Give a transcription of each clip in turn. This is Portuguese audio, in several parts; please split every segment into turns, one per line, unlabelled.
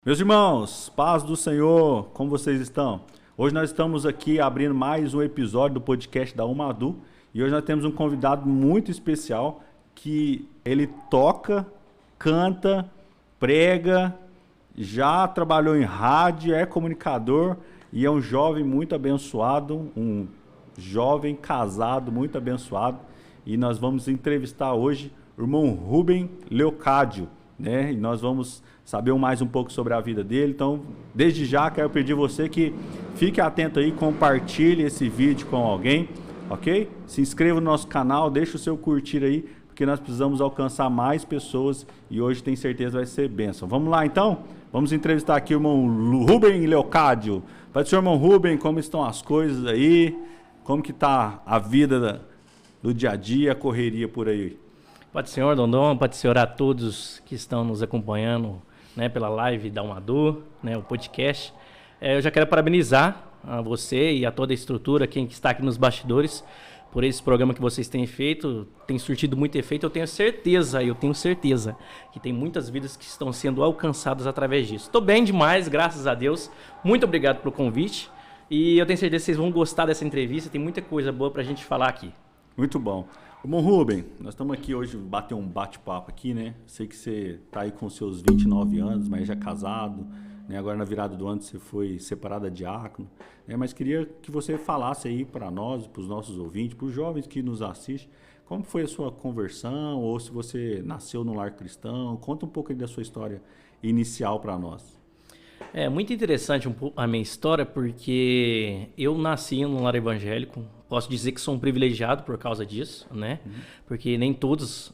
Meus irmãos, paz do Senhor, como vocês estão? Hoje nós estamos aqui abrindo mais um episódio do podcast da Umadu e hoje nós temos um convidado muito especial que ele toca, canta, prega, já trabalhou em rádio, é comunicador e é um jovem muito abençoado, um jovem casado muito abençoado, e nós vamos entrevistar hoje o irmão Rubem Leocádio, né? E nós vamos saber mais um pouco sobre a vida dele. Então, desde já, quero pedir você que fique atento aí, compartilhe esse vídeo com alguém, ok? Se inscreva no nosso canal, deixa o seu curtir aí, porque nós precisamos alcançar mais pessoas e hoje tenho certeza vai ser bênção. Vamos lá então? Vamos entrevistar aqui o irmão Rubem Leocádio. Pai do senhor, irmão Rubem, como estão as coisas aí? Como que está a vida do dia a dia, a correria por aí?
Pai do Senhor, Dondon, Pai do Senhor a todos que estão nos acompanhando, né, pela live da Umadu, né, o podcast. Eu já quero parabenizar a você e a toda a estrutura, quem está aqui nos bastidores, por esse programa que vocês têm feito. Tem surtido muito efeito. Eu tenho certeza que tem muitas vidas que estão sendo alcançadas através disso. Estou bem demais, graças a Deus. Muito obrigado pelo convite. E eu tenho certeza que vocês vão gostar dessa entrevista. Tem muita coisa boa para a gente falar aqui.
Muito bom. Irmão Rubem, nós estamos aqui hoje bater um bate-papo aqui, né? Sei que você está aí com seus 29 anos, mas já casado, né? Agora na virada do ano você foi separado a diácono, né? Mas queria que você falasse aí para nós, para os nossos ouvintes, para os jovens que nos assistem, como foi a sua conversão, ou se você nasceu no lar cristão. Conta um pouco aí da sua história inicial para nós.
É muito interessante a minha história, porque eu nasci num lar evangélico. Posso dizer que sou um privilegiado por causa disso, né? Porque nem todos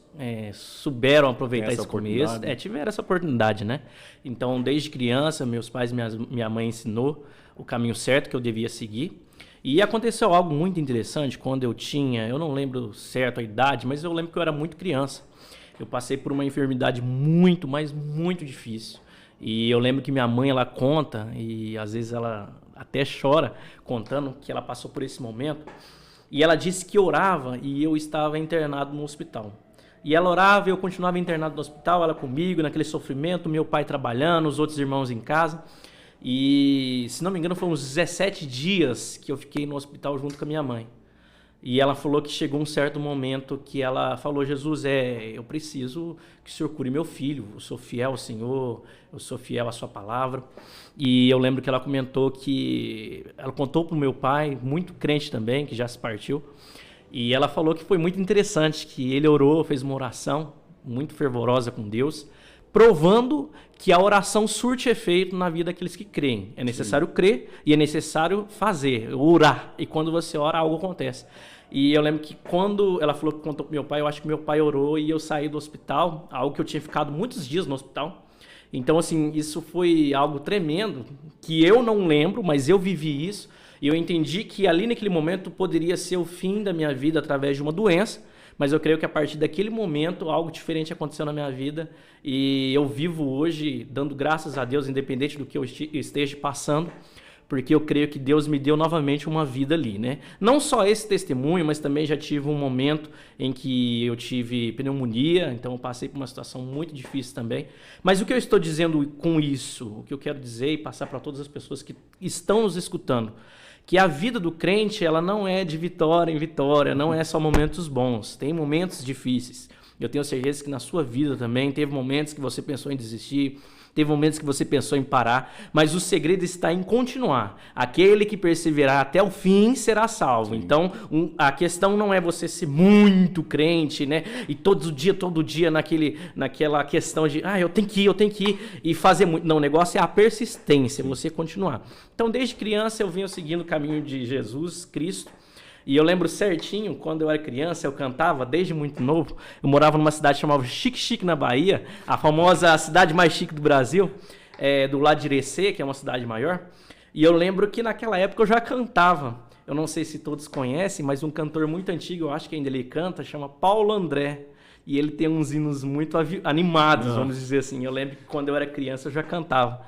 souberam aproveitar esse começo. Tiveram essa oportunidade, né? Então, desde criança, meus pais, minha mãe ensinou o caminho certo que eu devia seguir. E aconteceu algo muito interessante quando eu não lembro certo a idade, mas eu lembro que eu era muito criança. Eu passei por uma enfermidade muito, mas muito difícil. E eu lembro que minha mãe, ela conta, e às vezes ela até chora contando que ela passou por esse momento. E ela disse que orava e eu estava internado no hospital. E ela orava e eu continuava internado no hospital, ela comigo, naquele sofrimento, meu pai trabalhando, os outros irmãos em casa. E, se não me engano, foram uns 17 dias que eu fiquei no hospital junto com a minha mãe. E ela falou que chegou um certo momento que ela falou: Jesus, eu preciso que o Senhor cure meu filho, eu sou fiel ao Senhor, eu sou fiel à sua palavra. E eu lembro que ela contou para o meu pai, muito crente também, que já se partiu, e ela falou que foi muito interessante, que ele orou, fez uma oração muito fervorosa com Deus, provando que a oração surte efeito na vida daqueles que creem. É necessário crer e é necessário fazer, orar. E quando você ora, algo acontece. E eu lembro que quando ela falou que contou para meu pai, eu acho que meu pai orou e eu saí do hospital, algo que eu tinha ficado muitos dias no hospital. Então, assim, isso foi algo tremendo, que eu não lembro, mas eu vivi isso. E eu entendi que ali naquele momento poderia ser o fim da minha vida através de uma doença. Mas eu creio que a partir daquele momento algo diferente aconteceu na minha vida e eu vivo hoje dando graças a Deus, independente do que eu esteja passando, porque eu creio que Deus me deu novamente uma vida ali, né? Não só esse testemunho, mas também já tive um momento em que eu tive pneumonia, então eu passei por uma situação muito difícil também. Mas o que eu estou dizendo com isso, o que eu quero dizer e passar para todas as pessoas que estão nos escutando, que a vida do crente, ela não é de vitória em vitória, não é só momentos bons, tem momentos difíceis. Eu tenho certeza que na sua vida também teve momentos que você pensou em desistir, teve momentos que você pensou em parar, mas o segredo está em continuar. Aquele que perseverar até o fim será salvo. Sim. Então, a questão não é você ser muito crente, né? E todo dia naquela questão de, eu tenho que ir e fazer muito. Não, o negócio é a persistência, você continuar. Então, desde criança eu venho seguindo o caminho de Jesus Cristo. E eu lembro certinho, quando eu era criança, eu cantava desde muito novo. Eu morava numa cidade chamada Xique-Xique, na Bahia, a famosa cidade mais chique do Brasil, do lado de Irecê, que é uma cidade maior. E eu lembro que naquela época eu já cantava. Eu não sei se todos conhecem, mas um cantor muito antigo, eu acho que ainda ele canta, chama Paulo André. E ele tem uns hinos muito animados, vamos dizer assim. Eu lembro que quando eu era criança eu já cantava.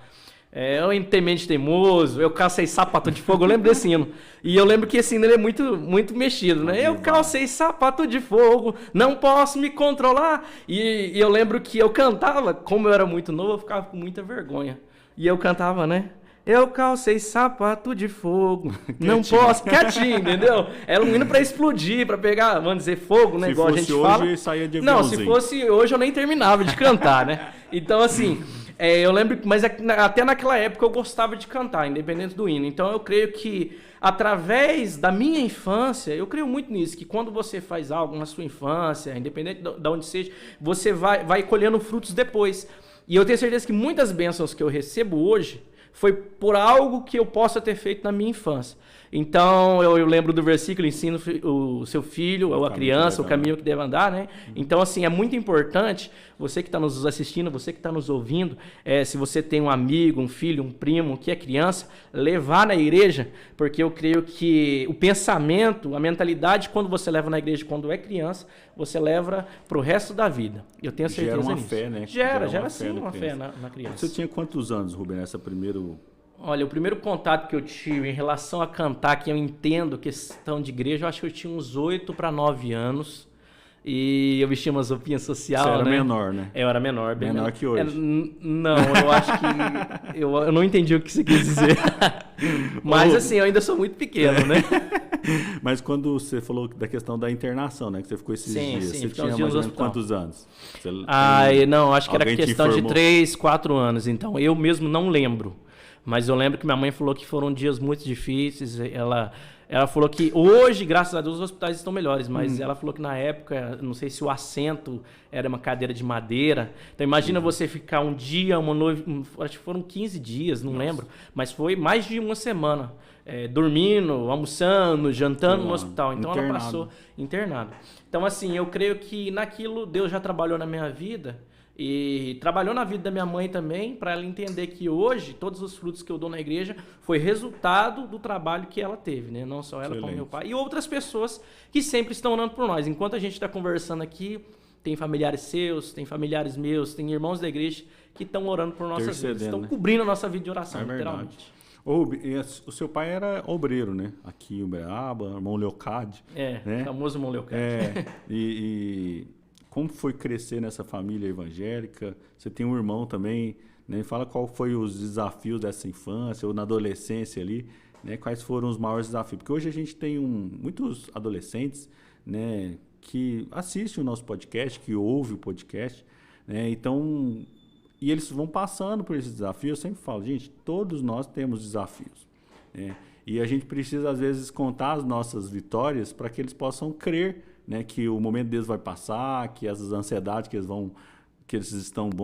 Eu temente teimoso, eu calcei sapato de fogo, eu lembro desse hino. E eu lembro que esse hino ele é muito, muito mexido, né? Eu calcei sapato de fogo, não posso me controlar. E eu lembro que eu cantava, como eu era muito novo, eu ficava com muita vergonha. E eu cantava, né? Eu calcei sapato de fogo, não posso, quietinho, entendeu? Era um hino pra explodir, pra pegar, vamos dizer, fogo, né? Igual a gente fala.
Se fosse hoje, saía de
Não,
aviãozinho.
se fosse hoje eu nem terminava de cantar, né? Então, assim, eu lembro, mas até naquela época eu gostava de cantar, independente do hino. Então, eu creio que através da minha infância, eu creio muito nisso, que quando você faz algo na sua infância, independente de onde seja, você vai colhendo frutos depois. E eu tenho certeza que muitas bênçãos que eu recebo hoje foi por algo que eu possa ter feito na minha infância. Então, eu lembro do versículo, ensina o seu filho, ou a criança, o caminho que deve andar, né? Então, assim, é muito importante, você que está nos assistindo, você que está nos ouvindo, se você tem um amigo, um filho, um primo que é criança, levar na igreja, porque eu creio que o pensamento, a mentalidade, quando você leva na igreja quando é criança, você leva para o resto da vida. Eu tenho certeza
disso. Gera uma
nisso.
fé, né?
Gera sim uma fé na criança.
Você tinha quantos anos, Rubem, nessa primeira...
Olha, o primeiro contato que eu tive em relação a cantar, que eu entendo questão de igreja, eu acho que eu tinha uns 8 para 9 anos. E eu vestia uma roupinha social,
Você era
né?
menor, né?
Eu era menor. Bem
menor que hoje.
Não, eu acho que... eu não entendi o que você quis dizer. Mas assim, eu ainda sou muito pequeno, né?
Mas quando você falou da questão da internação, né? Que você ficou esses dias.
Sim,
você tinha mais ou menos quantos anos?
Não, acho que era questão de 3, 4 anos. Então, eu mesmo não lembro. Mas eu lembro que minha mãe falou que foram dias muito difíceis. Ela falou que hoje, graças a Deus, os hospitais estão melhores. Mas ela falou que na época, não sei se o assento era uma cadeira de madeira. Então imagina você ficar um dia, uma noite, acho que foram 15 dias, não lembro. Mas foi mais de uma semana. Dormindo, almoçando, jantando no hospital. Então ela passou internada. Então assim, eu creio que naquilo Deus já trabalhou na minha vida. E trabalhou na vida da minha mãe também, para ela entender que hoje, todos os frutos que eu dou na igreja, foi resultado do trabalho que ela teve, né? Não só ela, como meu pai. E outras pessoas que sempre estão orando por nós. Enquanto a gente está conversando aqui, tem familiares seus, tem familiares meus, tem irmãos da igreja que estão orando por nossas vidas. Estão cobrindo a nossa vida de oração, literalmente.
O seu pai era obreiro, né? Aqui em Uberaba, irmão Leocádio.
Né? Famoso irmão Leocádio.
E como foi crescer nessa família evangélica? Você tem um irmão também, né? Fala qual foi os desafios dessa infância ou na adolescência ali, né? Quais foram os maiores desafios? Porque hoje a gente tem muitos adolescentes, né, que assistem o nosso podcast, que ouvem o podcast, né? Então, e eles vão passando por esses desafios. Eu sempre falo, gente, todos nós temos desafios, né? E a gente precisa, às vezes, contar as nossas vitórias para que eles possam crer, né, que o momento deles vai passar, que as ansiedades que eles vão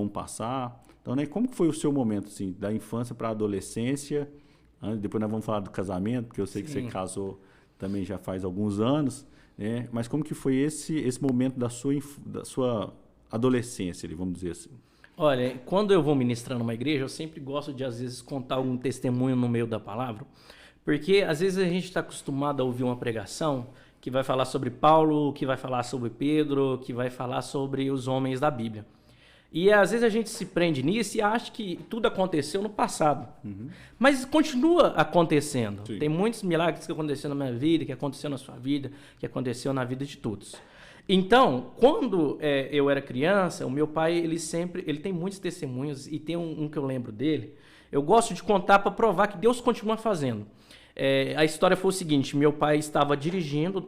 passar. Então, né, como que foi o seu momento, assim, da infância para a adolescência? Depois nós vamos falar do casamento, porque eu sei que você casou também já faz alguns anos, né? Mas como que foi esse momento da sua adolescência, vamos dizer assim?
Olha, quando eu vou ministrar numa igreja, eu sempre gosto de, às vezes, contar algum testemunho no meio da palavra, porque, às vezes, a gente está acostumado a ouvir uma pregação que vai falar sobre Paulo, que vai falar sobre Pedro, que vai falar sobre os homens da Bíblia. E às vezes a gente se prende nisso e acha que tudo aconteceu no passado. Mas continua acontecendo. Sim. Tem muitos milagres que aconteceram na minha vida, que aconteceu na sua vida, que aconteceu na vida de todos. Então, quando eu era criança, o meu pai, ele tem muitos testemunhos, e tem um que eu lembro dele. Eu gosto de contar para provar que Deus continua fazendo. A história foi o seguinte: meu pai estava dirigindo,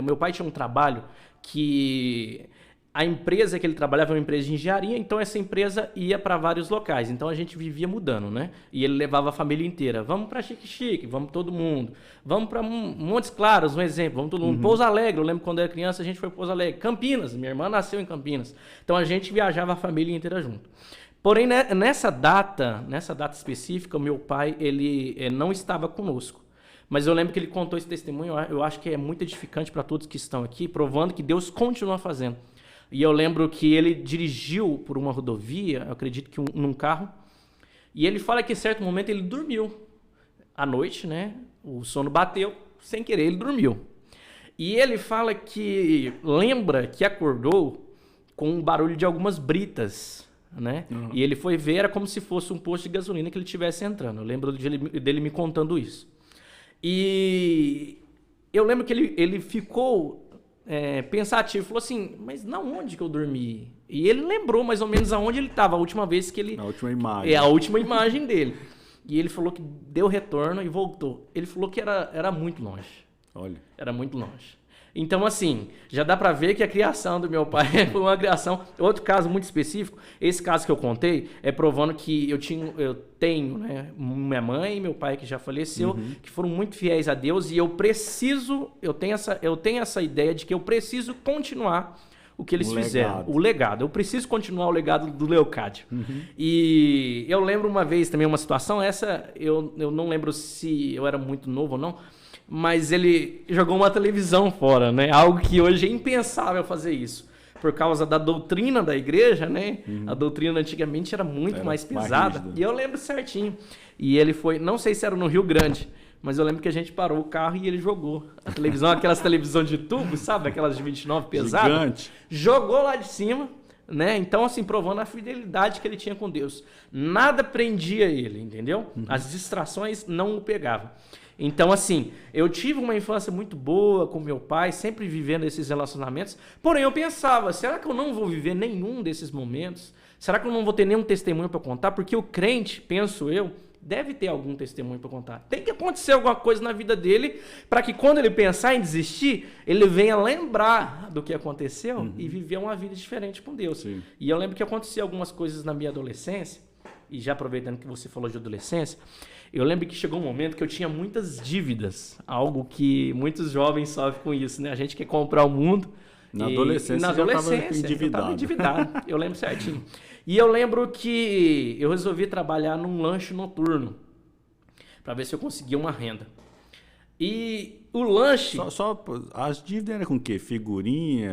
meu pai tinha um trabalho que a empresa que ele trabalhava era uma empresa de engenharia, então essa empresa ia para vários locais, então a gente vivia mudando, né? E ele levava a família inteira, vamos para Xique-Xique, vamos todo mundo, vamos para Montes Claros, um exemplo, vamos todo mundo, Pouso Alegre, eu lembro quando eu era criança a gente foi para Pouso Alegre, Campinas, minha irmã nasceu em Campinas, então a gente viajava a família inteira junto. Porém, nessa data específica, o meu pai, ele não estava conosco. Mas eu lembro que ele contou esse testemunho, eu acho que é muito edificante para todos que estão aqui, provando que Deus continua fazendo. E eu lembro que ele dirigiu por uma rodovia, eu acredito que num carro, e ele fala que em certo momento ele dormiu. À noite, né? O sono bateu, sem querer ele dormiu. E ele fala que lembra que acordou com um barulho de algumas britas, né? E ele foi ver, era como se fosse um posto de gasolina que ele estivesse entrando. Eu lembro dele me contando isso. E eu lembro que ele ficou pensativo, falou assim, mas na onde que eu dormi? E ele lembrou mais ou menos aonde ele estava, a última vez que ele...
Na última imagem.
É a última imagem dele. E ele falou que deu retorno e voltou. Ele falou que era muito longe.
Olha.
Era muito longe. Então, assim, já dá pra ver que a criação do meu pai foi uma criação... Outro caso muito específico, esse caso que eu contei, é provando que eu tenho, né, minha mãe e meu pai que já faleceu, que foram muito fiéis a Deus, e eu tenho essa ideia de que eu preciso continuar o que eles fizeram, o legado. Eu preciso continuar o legado do Leocádio. E eu lembro uma vez também uma situação, essa eu não lembro se eu era muito novo ou não, mas ele jogou uma televisão fora, né? Algo que hoje é impensável fazer isso. Por causa da doutrina da igreja, né? A doutrina antigamente era muito mais pesada. E eu lembro certinho. E ele foi, não sei se era no Rio Grande, mas eu lembro que a gente parou o carro e ele jogou a televisão, aquelas televisões de tubo, sabe? Aquelas de 29 pesadas. Gigante. Jogou lá de cima, né? Então, assim, provando a fidelidade que ele tinha com Deus. Nada prendia ele, entendeu? As distrações não o pegavam. Então, assim, eu tive uma infância muito boa com meu pai, sempre vivendo esses relacionamentos. Porém, eu pensava, será que eu não vou viver nenhum desses momentos? Será que eu não vou ter nenhum testemunho para contar? Porque o crente, penso eu, deve ter algum testemunho para contar. Tem que acontecer alguma coisa na vida dele para que quando ele pensar em desistir, ele venha lembrar do que aconteceu e viver uma vida diferente com Deus. Sim. E eu lembro que aconteceu algumas coisas na minha adolescência, e já aproveitando que você falou de adolescência, eu lembro que chegou um momento que eu tinha muitas dívidas, algo que muitos jovens sofrem com isso, né? A gente quer comprar o mundo.
Na adolescência eu estava
endividado. Eu lembro certinho. E eu lembro que eu resolvi trabalhar num lanche noturno para ver se eu conseguia uma renda. E o lanche...
Só as dívidas eram com o quê? Figurinha?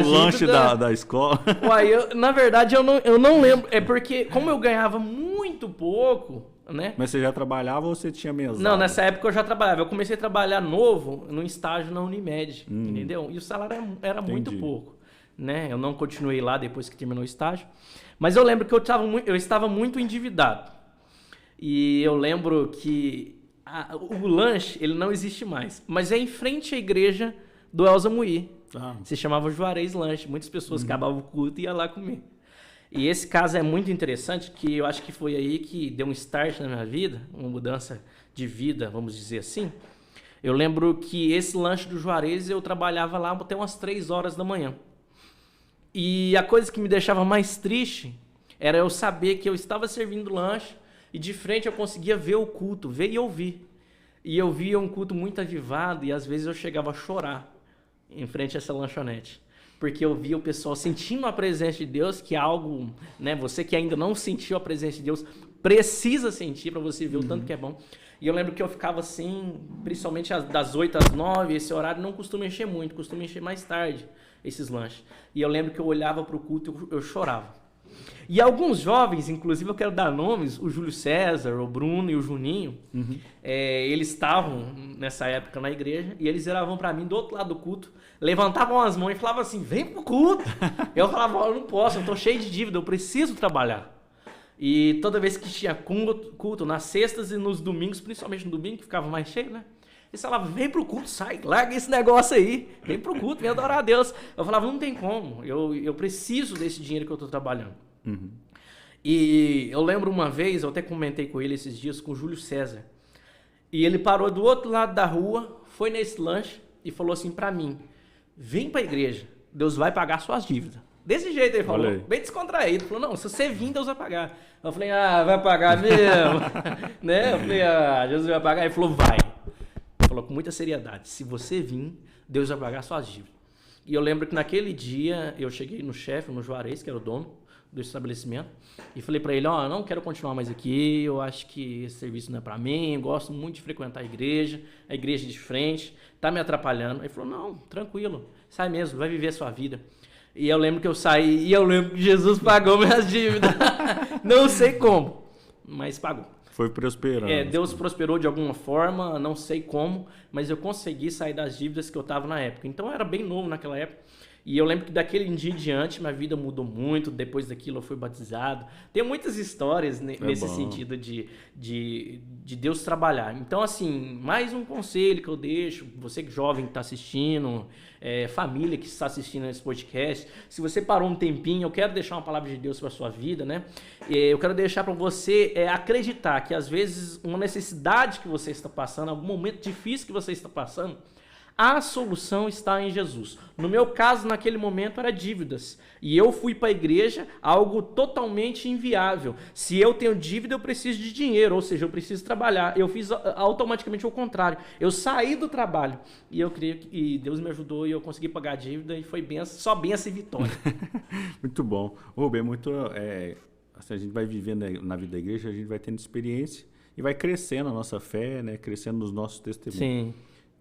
O lanche da escola?
Uai, na verdade, eu não lembro. É porque, como eu ganhava muito pouco, né?
Mas você já trabalhava ou você tinha mesada?
Não, nessa época eu já trabalhava. Eu comecei a trabalhar novo num estágio na Unimed, entendeu? E o salário era muito pouco, né? Eu não continuei lá depois que terminou o estágio. Mas eu lembro que eu estava muito endividado. E eu lembro que o lanche, ele não existe mais. Mas é em frente à igreja do Elza Muí. Se chamava Juarez Lanche. Muitas pessoas acabavam o culto e iam lá comer. E esse caso é muito interessante, que eu acho que foi aí que deu um start na minha vida, uma mudança de vida, vamos dizer assim. Eu lembro que esse lanche do Juarez, eu trabalhava lá até umas 3 horas da manhã. E a coisa que me deixava mais triste era eu saber que eu estava servindo lanche e de frente eu conseguia ver o culto, ver e ouvir. E eu via um culto muito avivado e às vezes eu chegava a chorar em frente a essa lanchonete. Porque eu via o pessoal sentindo a presença de Deus, que é algo, né? Você que ainda não sentiu a presença de Deus, precisa sentir para você ver o tanto que é bom. E eu lembro que eu ficava assim, principalmente das 8 às 9, esse horário não costuma encher muito, costuma encher mais tarde, esses lanches. E eu lembro que eu olhava para o culto e eu chorava. E alguns jovens, inclusive eu quero dar nomes, o Júlio César, o Bruno e o Juninho, eles estavam nessa época na igreja e eles viravam para mim do outro lado do culto, levantavam as mãos e falavam assim, vem pro culto. Eu falava, eu não posso, eu tô cheio de dívida, eu preciso trabalhar. E toda vez que tinha culto, nas sextas e nos domingos, principalmente no domingo, que ficava mais cheio, né? Eles falavam, vem pro culto, sai, larga esse negócio aí, vem pro culto, vem adorar a Deus. Eu falava, não tem como, eu preciso desse dinheiro que eu tô trabalhando. E eu lembro uma vez, eu até comentei com ele esses dias, com o Júlio César, e ele parou do outro lado da rua, foi nesse lanche e falou assim pra mim, vem pra igreja, Deus vai pagar suas dívidas. Desse jeito ele falou, bem descontraído. Falou, não, se você vir, Deus vai pagar. Eu falei, vai pagar mesmo. Né? Eu falei, Jesus vai pagar. Ele falou, vai. Ele falou com muita seriedade, se você vir, Deus vai pagar suas dívidas. E eu lembro que naquele dia, eu cheguei no chefe, no Juarez, que era o dono do estabelecimento, e falei pra ele, não quero continuar mais aqui, eu acho que esse serviço não é pra mim, eu gosto muito de frequentar a igreja de frente, tá me atrapalhando. Ele falou, não, tranquilo, sai mesmo, vai viver a sua vida. E eu lembro que eu saí e eu lembro que Jesus pagou minhas dívidas. Não sei como, mas pagou.
Foi prosperando.
Deus prosperou de alguma forma, não sei como, mas eu consegui sair das dívidas que eu estava na época. Então eu era bem novo naquela época. E eu lembro que daquele dia em diante, minha vida mudou muito. Depois daquilo eu fui batizado. Tem muitas histórias nesse sentido de Deus trabalhar. Então, assim, mais um conselho que eu deixo, você jovem que está assistindo, família que está assistindo esse podcast, se você parou um tempinho, eu quero deixar uma palavra de Deus para a sua vida, né? Eu quero deixar para você acreditar que às vezes uma necessidade que você está passando, algum momento difícil que você está passando, a solução está em Jesus. No meu caso, naquele momento, era dívidas. E eu fui para a igreja, algo totalmente inviável. Se eu tenho dívida, eu preciso de dinheiro, ou seja, eu preciso trabalhar. Eu fiz automaticamente o contrário. Eu saí do trabalho. E eu creio que Deus me ajudou e eu consegui pagar a dívida e foi benção, só benção e vitória.
Muito bom. Rubem, assim, a gente vai vivendo na vida da igreja, a gente vai tendo experiência e vai crescendo a nossa fé, né? Crescendo nos nossos testemunhos.
Sim.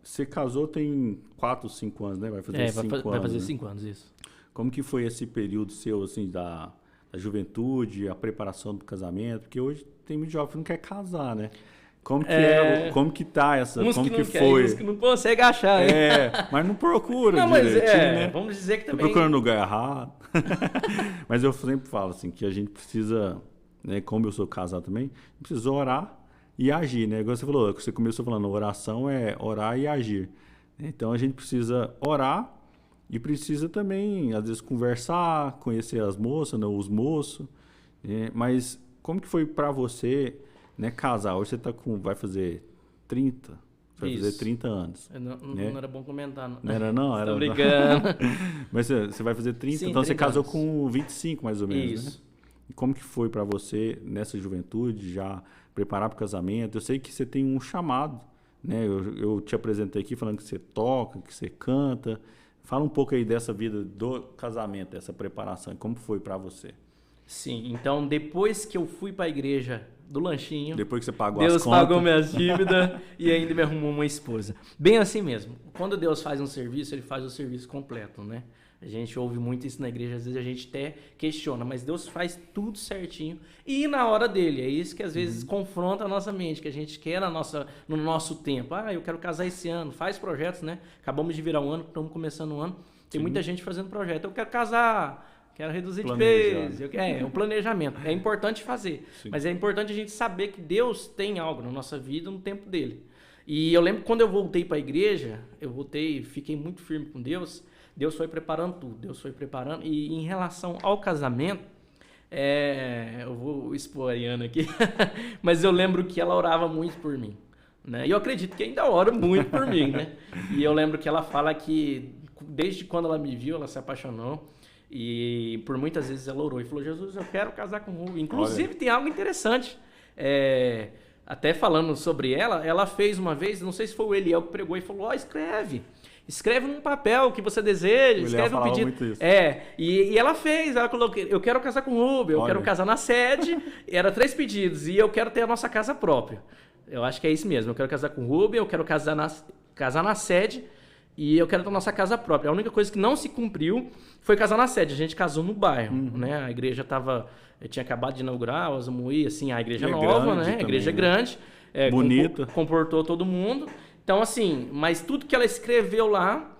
Você casou tem 4, 5 anos, né? Vai fazer 5 anos.
Vai fazer
né?
5 anos, isso.
Como que foi esse período seu, assim, da juventude, a preparação do casamento? Porque hoje tem muito jovem que não quer casar, né? Como que tá essa...
Uns
como
que
que
não
foi?
querem, uns que não conseguem achar.
Mas não procura
não, mas
né?
vamos dizer que também...
Tô procurando no lugar errado. Mas eu sempre falo, assim, que a gente precisa, né? Como eu sou casado também, precisa orar e agir, né? Igual você falou, você começou falando, oração é orar e agir. Então a gente precisa orar e precisa também, às vezes, conversar, conhecer as moças, né? Os moços. Né? Mas como que foi para você, né, casar? Hoje você vai fazer 30, vai fazer 30 anos.
Não era bom comentar. Não
era não? Era,
tô brincando.
Mas você vai fazer 30,
Sim,
então
30
você casou
anos.
com 25 mais ou menos,
Isso.
né? E como que foi para você, nessa juventude, já preparar para o casamento? Eu sei que você tem um chamado, né? Eu te apresentei aqui falando que você toca, que você canta. Fala um pouco aí dessa vida do casamento, dessa preparação. Como foi para você?
Sim, então depois que eu fui para a igreja do lanchinho,
Depois que você pagou
Deus
as contas.
pagou minhas dívidas e ainda me arrumou uma esposa. Bem assim mesmo. Quando Deus faz um serviço, Ele faz o serviço completo, né? A gente ouve muito isso na igreja, às vezes a gente até questiona, mas Deus faz tudo certinho e na hora dele. É isso que às vezes confronta a nossa mente, que a gente quer no nosso tempo. Eu quero casar esse ano, faz projetos, né? Acabamos de virar um ano, estamos começando um ano. Tem muita gente fazendo projeto. Eu quero casar, quero reduzir de peso. É um planejamento. É importante fazer, mas é importante a gente saber que Deus tem algo na nossa vida no tempo dele. E eu lembro que quando eu voltei para a igreja, fiquei muito firme com Deus. Deus foi preparando tudo, Deus foi preparando. E em relação ao casamento, eu vou expor a Ariana aqui, mas eu lembro que ela orava muito por mim, né? E eu acredito que ainda ora muito por mim, né? E eu lembro que ela fala que desde quando ela me viu, ela se apaixonou. E por muitas vezes ela orou e falou, Jesus, eu quero casar com o Rubem. Inclusive tem algo interessante, até falando sobre ela fez uma vez, não sei se foi o Eliel que pregou e falou, escreve num papel o que você deseja, escreve um pedido. Muito isso. E ela fez, ela colocou, eu quero casar com o Rubem, eu quero casar na sede, era 3 pedidos, e eu quero ter a nossa casa própria. Eu acho que é isso mesmo, eu quero casar com o Rubem, eu quero casar na sede, e eu quero ter a nossa casa própria. A única coisa que não se cumpriu foi casar na sede, a gente casou no bairro, né? A igreja tinha acabado de inaugurar, o Azamuí, assim, a igreja nova, né? A igreja grande,
bonita,
comportou todo mundo. Então, assim, mas tudo que ela escreveu lá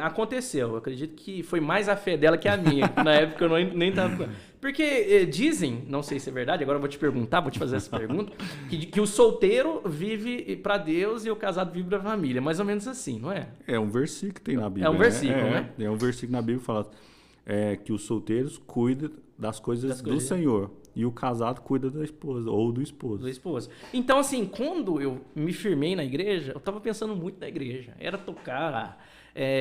aconteceu. Eu acredito que foi mais a fé dela que a minha. Na época eu nem estava... Porque dizem, não sei se é verdade, agora eu vou te perguntar, vou te fazer essa pergunta, que o solteiro vive para Deus e o casado vive para a família. Mais ou menos assim, não é?
É um versículo que tem na Bíblia.
É um versículo, né?
É um versículo na Bíblia que fala que os solteiros cuidam das coisas do Senhor. E o casado cuida da esposa, ou do esposo.
Do esposo. Então, assim, quando eu me firmei na igreja, eu estava pensando muito na igreja. Era tocar.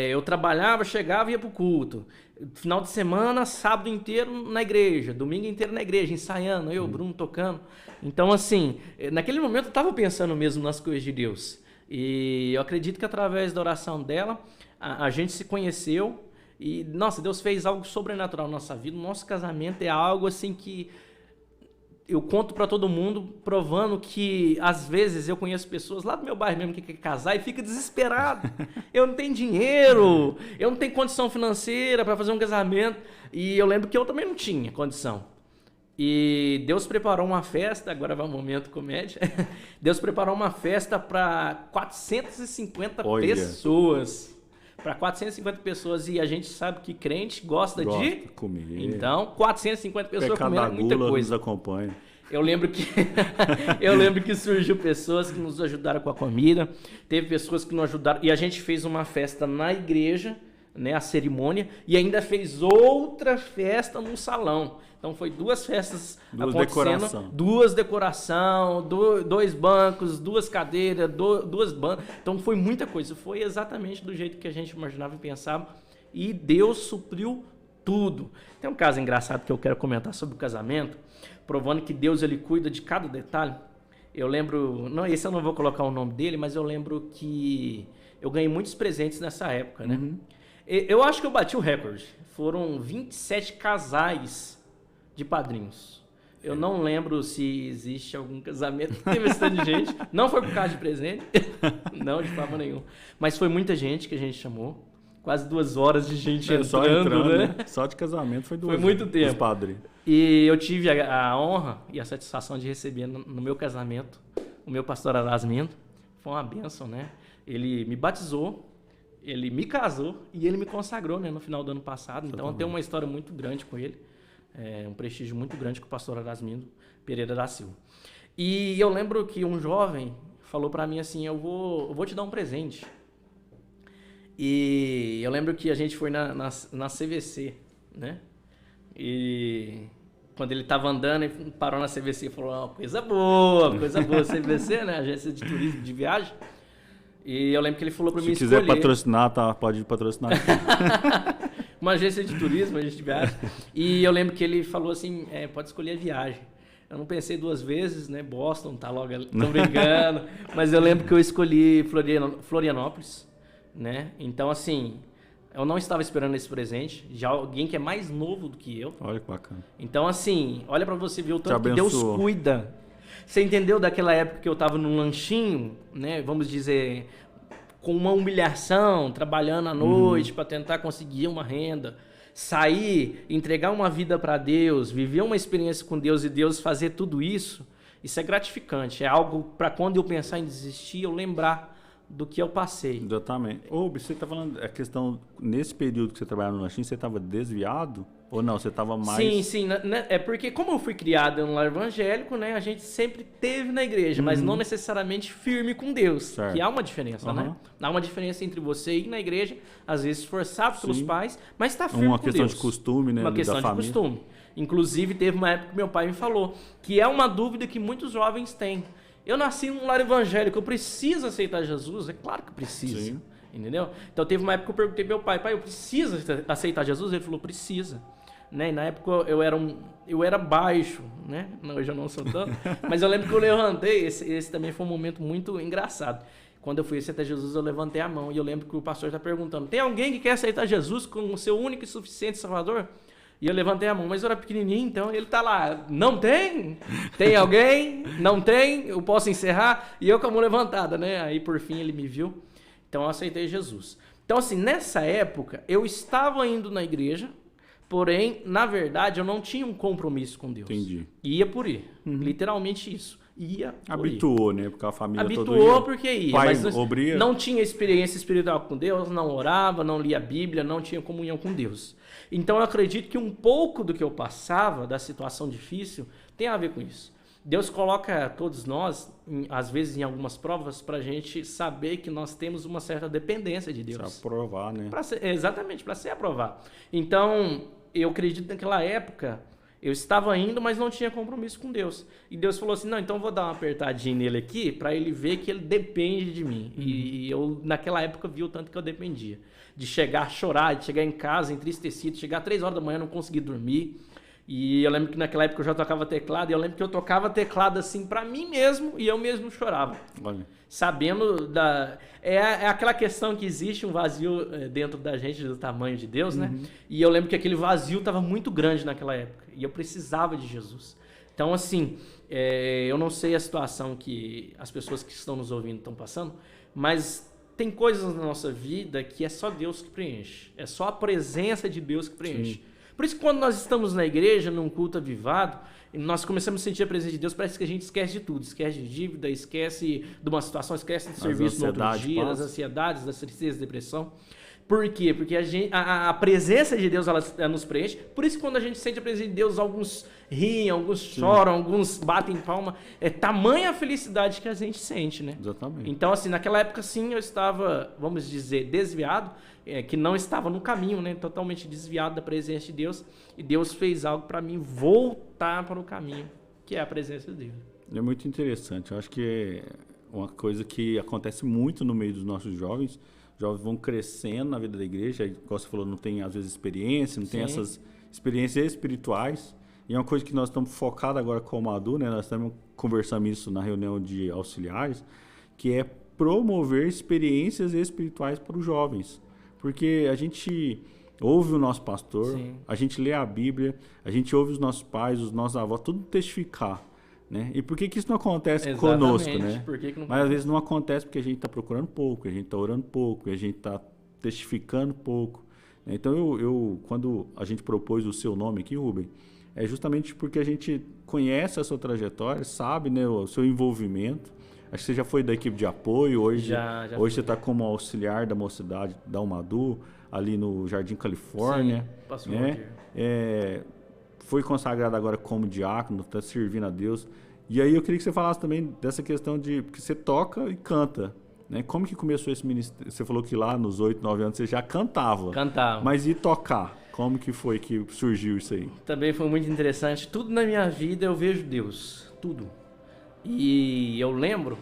Eu trabalhava, chegava e ia pro culto. Final de semana, sábado inteiro na igreja. Domingo inteiro na igreja, ensaiando. Eu, Bruno, tocando. Então, assim, naquele momento eu estava pensando mesmo nas coisas de Deus. E eu acredito que através da oração dela, a gente se conheceu. E, nossa, Deus fez algo sobrenatural na nossa vida. O nosso casamento é algo, assim, que... eu conto para todo mundo, provando que às vezes eu conheço pessoas lá do meu bairro mesmo que quer casar e fica desesperado. Eu não tenho dinheiro, eu não tenho condição financeira para fazer um casamento. E eu lembro que eu também não tinha condição. E Deus preparou uma festa, agora vai um momento comédia. Deus preparou uma festa para 450 pessoas. para 450 pessoas e a gente sabe que crente gosta de
comer.
Então, 450 pessoas
Pecado
comendo
da
muita
gula
coisa.
nos acompanha.
Eu lembro que surgiu pessoas que nos ajudaram com a comida, teve pessoas que nos ajudaram e a gente fez uma festa na igreja, né, a cerimônia, e ainda fez outra festa no salão. Então foi 2 festas acontecendo, 2 decoração, 2 bancos, 2 cadeiras, 2 bancas. Então foi muita coisa. Foi exatamente do jeito que a gente imaginava e pensava. E Deus supriu tudo. Tem um caso engraçado que eu quero comentar sobre o casamento, provando que Deus ele cuida de cada detalhe. Eu lembro, esse eu não vou colocar o nome dele, mas eu lembro que eu ganhei muitos presentes nessa época, né? Uhum. Eu acho que eu bati o recorde. Foram 27 casais de padrinhos. Eu não lembro se existe algum casamento que teve esse tanto de gente. Não foi por causa de presente. Não, de forma nenhuma. Mas foi muita gente que a gente chamou. Quase 2 horas de gente entrando, né?
Só de casamento foi 2
horas. Foi muito tempo.
Os padrinhos.
E eu tive a honra e a satisfação de receber no meu casamento o meu pastor Arasmindo. Foi uma bênção, né? Ele me batizou, ele me casou e ele me consagrou, né, no final do ano passado. Então, eu tenho uma história muito grande com ele. Um prestígio muito grande com o pastor Arasmindo Pereira da Silva. E eu lembro que um jovem falou para mim assim, eu vou te dar um presente. E eu lembro que a gente foi na CVC, né? E quando ele estava andando, ele parou na CVC e falou, coisa boa, CVC, né? Agência de turismo, de viagem. E eu lembro que ele falou para mim escolher.
Se quiser patrocinar, tá, pode patrocinar.
Uma agência de turismo, agência de viagem. E eu lembro que ele falou assim, pode escolher a viagem. Eu não pensei 2 vezes, né? Boston, tá logo ali, tô brincando. Mas eu lembro que eu escolhi Florianópolis, né? Então, assim, eu não estava esperando esse presente. Já alguém que é mais novo do que eu.
Olha que bacana.
Então, assim, olha pra você ver o tanto que Deus cuida. Você entendeu daquela época que eu tava num lanchinho, né? Vamos dizer, com uma humilhação, trabalhando à noite para tentar conseguir uma renda, sair, entregar uma vida para Deus, viver uma experiência com Deus e Deus fazer tudo isso, isso é gratificante. É algo para quando eu pensar em desistir, eu lembrar do que eu passei.
Exatamente. Ô, você tá falando a questão, nesse período que você trabalhava no lanchinho, você estava desviado? Ou não, você estava mais...
Sim, né? É porque como eu fui criado em um lar evangélico, né, a gente sempre teve na igreja, mas não necessariamente firme com Deus, certo. Que há uma diferença, né? Há uma diferença entre você ir na igreja, às vezes forçado pelos pais, mas está firme com Deus.
Uma questão de costume, né?
Uma questão de costume. Inclusive, teve uma época que meu pai me falou que é uma dúvida que muitos jovens têm. Eu nasci num lar evangélico, eu preciso aceitar Jesus? É claro que precisa. Sim. Entendeu? Então teve uma época que eu perguntei pro meu pai, eu preciso aceitar Jesus? Ele falou, precisa. Né? E na época eu era baixo, né? Hoje eu não sou tanto. Mas eu lembro que eu levantei, esse também foi um momento muito engraçado. Quando eu fui aceitar Jesus, eu levantei a mão e eu lembro que o pastor está perguntando, tem alguém que quer aceitar Jesus como o seu único e suficiente Salvador? E eu levantei a mão, mas eu era pequenininho, então ele tá lá, não tem? Tem alguém? Não tem? Eu posso encerrar? E eu com a mão levantada, né? Aí por fim ele me viu, então eu aceitei Jesus. Então assim, nessa época eu estava indo na igreja, porém, na verdade, eu não tinha um compromisso com Deus.
Entendi.
Ia por ir, literalmente isso.
Habituou, né? Porque a família
habituou porque ia,
pai,
mas não tinha experiência espiritual com Deus, não orava, não lia a Bíblia, não tinha comunhão com Deus. Então eu acredito que um pouco do que eu passava, da situação difícil, tem a ver com isso. Deus coloca todos nós, às vezes em algumas provas, para a gente saber que nós temos uma certa dependência de Deus.
Para aprovar, né?
Exatamente, para ser aprovado. Então, eu acredito que naquela época, eu estava indo, mas não tinha compromisso com Deus. E Deus falou assim, não, então eu vou dar uma apertadinha nele aqui, para ele ver que ele depende de mim. E eu, naquela época, vi o tanto que eu dependia. De chegar a chorar, de chegar em casa entristecido, chegar 3 horas da manhã, não conseguir dormir. E eu lembro que naquela época eu já tocava teclado, e eu lembro que eu tocava teclado assim pra mim mesmo, e eu mesmo chorava. Olha. Sabendo da... É aquela questão que existe um vazio dentro da gente do tamanho de Deus, né? E eu lembro que aquele vazio estava muito grande naquela época, e eu precisava de Jesus. Então, assim, eu não sei a situação que as pessoas que estão nos ouvindo estão passando, mas tem coisas na nossa vida que é só Deus que preenche. É só a presença de Deus que preenche. Sim. Por isso que quando nós estamos na igreja, num culto avivado, nós começamos a sentir a presença de Deus, parece que a gente esquece de tudo. Esquece de dívida, esquece de uma situação, esquece do serviço no outro dia, das ansiedades, das tristezas, depressão. Por quê? Porque a presença de Deus, ela nos preenche. Por isso que quando a gente sente a presença de Deus, alguns riem, alguns choram, alguns batem palma. É tamanha a felicidade que a gente sente, né?
Exatamente.
Então, assim, naquela época, sim, eu estava, vamos dizer, desviado, que não estava no caminho, né? Totalmente desviado da presença de Deus. E Deus fez algo para mim voltar para o caminho, que é a presença de Deus.
É muito interessante. Eu acho que é uma coisa que acontece muito no meio dos nossos jovens. Os jovens vão crescendo na vida da igreja, como você falou, não tem às vezes experiência, não tem essas experiências espirituais. E é uma coisa que nós estamos focados agora como adulto, né? Nós estamos conversando isso na reunião de auxiliares, que é promover experiências espirituais para os jovens. Porque a gente ouve o nosso pastor, a gente lê a Bíblia, a gente ouve os nossos pais, os nossos avós, tudo testificar. Né? E por que isso não acontece conosco, né? Mas às vezes não acontece porque a gente está procurando pouco, a gente está orando pouco, a gente está testificando pouco. Né? Então, quando a gente propôs o seu nome aqui, Rubem, é justamente porque a gente conhece a sua trajetória, sabe, né, o seu envolvimento. Acho que você já foi da equipe de apoio, hoje você está como auxiliar da mocidade da UMADU, ali no Jardim Califórnia. Sim, passou né? Foi consagrado agora como diácono, está servindo a Deus. E aí eu queria que você falasse também dessa questão de que você toca e canta. Né? Como que começou esse ministério? Você falou que lá nos 8, 9 anos você já cantava.
Cantava.
Mas e tocar? Como que foi que surgiu isso aí?
Também foi muito interessante. Tudo na minha vida eu vejo Deus. Tudo. E eu lembro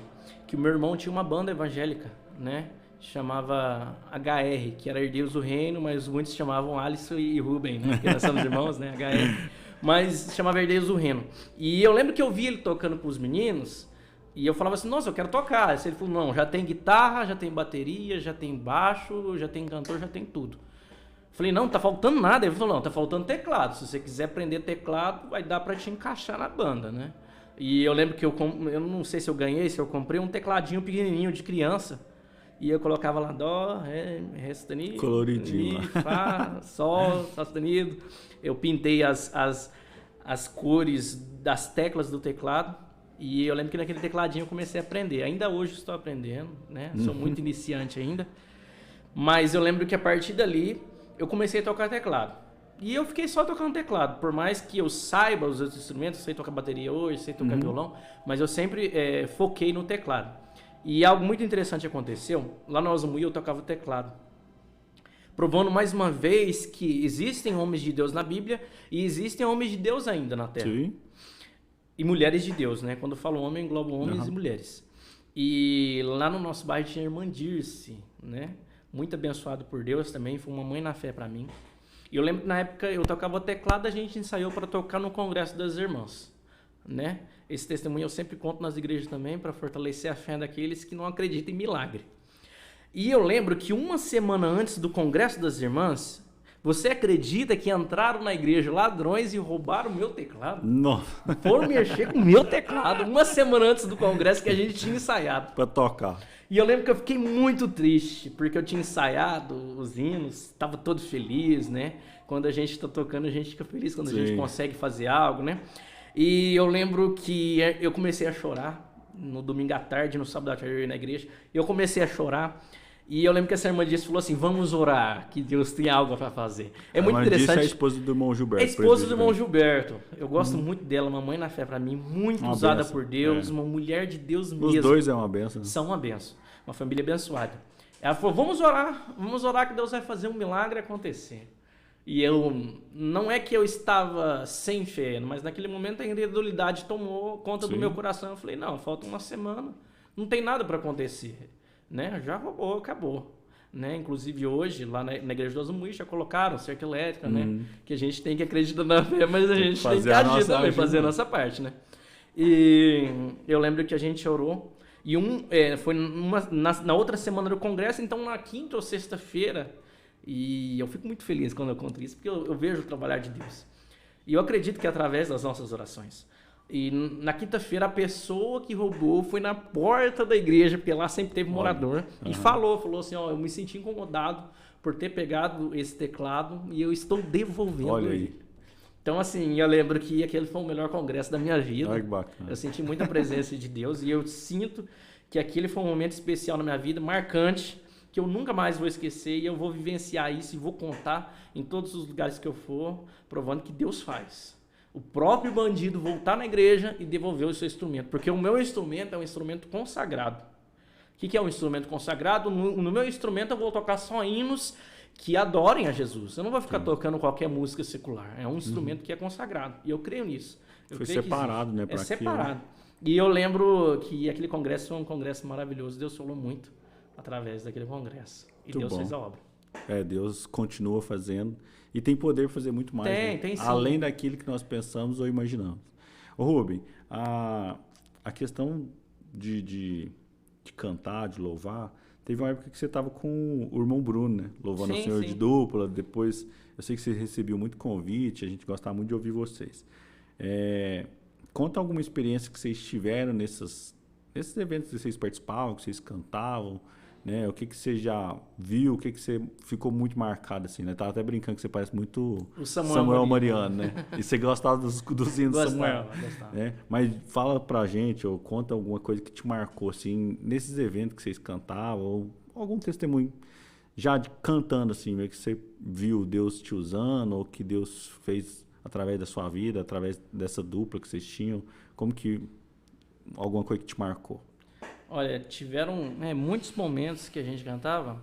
que o meu irmão tinha uma banda evangélica, né? Chamava HR, que era Herdeiros do Reino, mas muitos chamavam Alisson e Rubem, né? Porque nós somos irmãos, né? HR. Mas chamava Herdeiros do Reino. E eu lembro que eu vi ele tocando com os meninos, e eu falava assim, nossa, eu quero tocar. Aí ele falou, não, já tem guitarra, já tem bateria, já tem baixo, já tem cantor, já tem tudo. Eu falei, não, tá faltando nada. Ele falou, não, tá faltando teclado. Se você quiser aprender teclado, vai dar pra te encaixar na banda, né? E eu lembro que eu não sei se eu ganhei, se eu comprei um tecladinho pequenininho de criança. E eu colocava lá dó, ré sustenido,
coloridinho,
mi, fá, sol, sol sustenido. Eu pintei as cores das teclas do teclado. E eu lembro que naquele tecladinho eu comecei a aprender. Ainda hoje estou aprendendo, né? Sou muito iniciante ainda. Mas eu lembro que a partir dali eu comecei a tocar teclado. E eu fiquei só tocando teclado. Por mais que eu saiba os outros instrumentos, sei tocar bateria hoje, sei tocar violão, mas eu sempre foquei no teclado. E algo muito interessante aconteceu. Lá no Osmui eu tocava teclado. Provando mais uma vez que existem homens de Deus na Bíblia e existem homens de Deus ainda na Terra. Sim. E mulheres de Deus, né? Quando eu falo homem, englobo homens e mulheres. E lá no nosso bairro tinha a irmã Dirce, né? Muito abençoado por Deus também, foi uma mãe na fé para mim. E eu lembro que na época eu tocava teclado, a gente ensaiou para tocar no Congresso das Irmãs, né? Esse testemunho eu sempre conto nas igrejas também para fortalecer a fé daqueles que não acreditam em milagre. E eu lembro que uma semana antes do Congresso das Irmãs, você acredita que entraram na igreja ladrões e roubaram o meu teclado?
Não.
Foram mexer com o meu teclado uma semana antes do congresso que a gente tinha ensaiado.
Para tocar.
E eu lembro que eu fiquei muito triste, porque eu tinha ensaiado os hinos, estava todo feliz, né? Quando a gente está tocando, a gente fica feliz quando a gente consegue fazer algo, né? E eu lembro que eu comecei a chorar no domingo à tarde, no sábado à tarde eu ia na igreja. Eu comecei a chorar. E eu lembro que essa irmã disse, falou assim, vamos orar, que Deus tem algo para fazer. É muito interessante.
É a esposa do irmão Gilberto.
É a esposa do irmão Gilberto. Eu gosto muito dela, uma mãe na fé para mim, muito usada por Deus, uma mulher de Deus mesmo.
Os dois é uma bênção.
São uma bênção, uma família abençoada. Ela falou, vamos orar que Deus vai fazer um milagre acontecer. E não é que eu estava sem fé, mas naquele momento a incredulidade tomou conta do meu coração. Eu falei, não, falta uma semana, não tem nada para acontecer. Né? Já roubou, acabou. Né? Inclusive hoje, lá na igreja do Osmui, já colocaram cerca elétrica, né? Que a gente tem que acreditar na fé, mas a gente tem que agir também, fazer a nossa parte. Né? E eu lembro que a gente orou, e foi na outra semana do congresso, então na quinta ou sexta-feira, e eu fico muito feliz quando eu conto isso, porque eu vejo o trabalhar de Deus. E eu acredito que é através das nossas orações. E na quinta-feira a pessoa que roubou foi na porta da igreja, porque lá sempre teve morador, e falou assim, ó, eu me senti incomodado por ter pegado esse teclado e eu estou devolvendo ele. Então assim, eu lembro que aquele foi o melhor congresso da minha vida.
Ai, que bacana.
Eu senti muita presença de Deus e eu sinto que aquele foi um momento especial na minha vida, marcante, que eu nunca mais vou esquecer e eu vou vivenciar isso e vou contar em todos os lugares que eu for, provando que Deus faz. O próprio bandido voltar na igreja e devolver o seu instrumento, porque o meu instrumento é um instrumento consagrado. O que é um instrumento consagrado? No meu instrumento eu vou tocar só hinos que adorem a Jesus. Eu não vou ficar tocando qualquer música secular. É um instrumento que é consagrado. E eu creio nisso.
Foi separado, né?
É separado. E eu lembro que aquele congresso foi um congresso maravilhoso. Deus falou muito através daquele congresso. E
muito
Deus
bom.
fez a obra.
Deus continua fazendo. E tem poder para fazer muito mais.
Tem sim.
Além daquilo que nós pensamos ou imaginamos. Ô Rubem, a questão de cantar, de louvar, teve uma época que você estava com o irmão Bruno, né? Louvando o Senhor de dupla. Depois, eu sei que você recebeu muito convite, a gente gostava muito de ouvir vocês. Conta alguma experiência que vocês tiveram nesses eventos que vocês participavam, que vocês cantavam, né? O que você já viu, o que você ficou muito marcado, assim, né? Tava até brincando que você parece muito
o Samuel
Mariano, né? E você gostava dos hinos do Samuel.
Gostava.
Né? Mas fala pra gente, ou conta alguma coisa que te marcou, assim, nesses eventos que vocês cantavam, ou algum testemunho já cantando, assim, meio que você viu Deus te usando, ou que Deus fez através da sua vida, através dessa dupla que vocês tinham, como que alguma coisa que te marcou?
Olha, tiveram muitos momentos que a gente cantava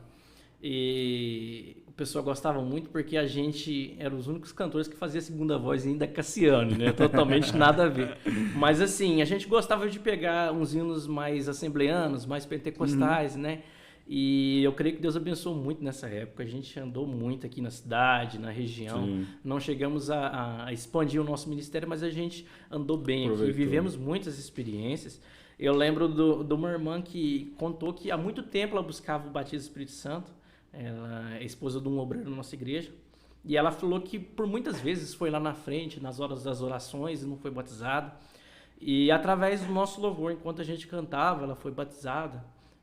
e o pessoal gostava muito porque a gente era os únicos cantores que fazia a segunda voz ainda Cassiano, né? Totalmente nada a ver. Mas assim, a gente gostava de pegar uns hinos mais assembleanos, mais pentecostais, né? E eu creio que Deus abençoou muito nessa época. A gente andou muito aqui na cidade, na região. Sim. Não chegamos a expandir o nosso ministério, mas a gente andou bem aqui. Vivemos muitas experiências. Eu lembro de uma irmã que contou que há muito tempo ela buscava o batismo do Espírito Santo. Ela é esposa de um obreiro da nossa igreja. E ela falou que por muitas vezes foi lá na frente, nas horas das orações, e não foi batizada. E através do nosso louvor, enquanto a gente cantava, ela foi batizada,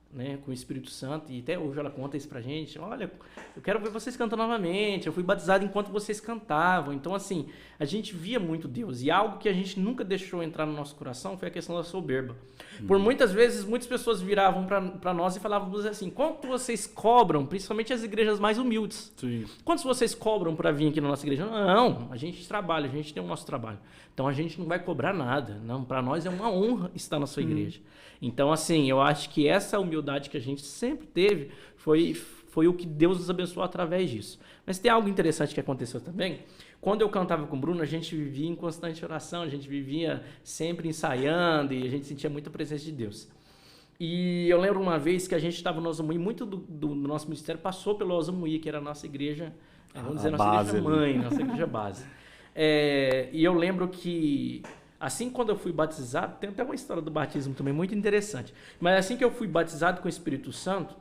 né, com o Espírito Santo, e até hoje ela conta isso pra gente. Olha, eu quero ver vocês cantando novamente, eu fui batizado enquanto vocês cantavam. Então assim, a gente via muito Deus, e algo que a gente nunca deixou entrar no nosso coração foi a questão da soberba. Por muitas vezes, muitas pessoas viravam pra nós e falavam assim: quanto vocês cobram, principalmente as igrejas mais humildes?
Sim.
Quantos vocês cobram para vir aqui na nossa igreja? Não, a gente trabalha, a gente tem o nosso trabalho. Então a gente não vai cobrar nada. Não, para nós é uma honra estar na sua igreja. Então assim, eu acho que essa humildade que a gente sempre teve foi o que Deus nos abençoou através disso. Mas tem algo interessante que aconteceu também. Quando eu cantava com o Bruno, a gente vivia em constante oração, a gente vivia sempre ensaiando e a gente sentia muita presença de Deus. E eu lembro uma vez que a gente estava no Osamuí, muito do nosso ministério passou pelo Osamuí, que era a nossa igreja, vamos dizer, nossa igreja mãe, nossa igreja base. E eu lembro que, assim quando eu fui batizado, tem até uma história do batismo também muito interessante, mas assim que eu fui batizado com o Espírito Santo,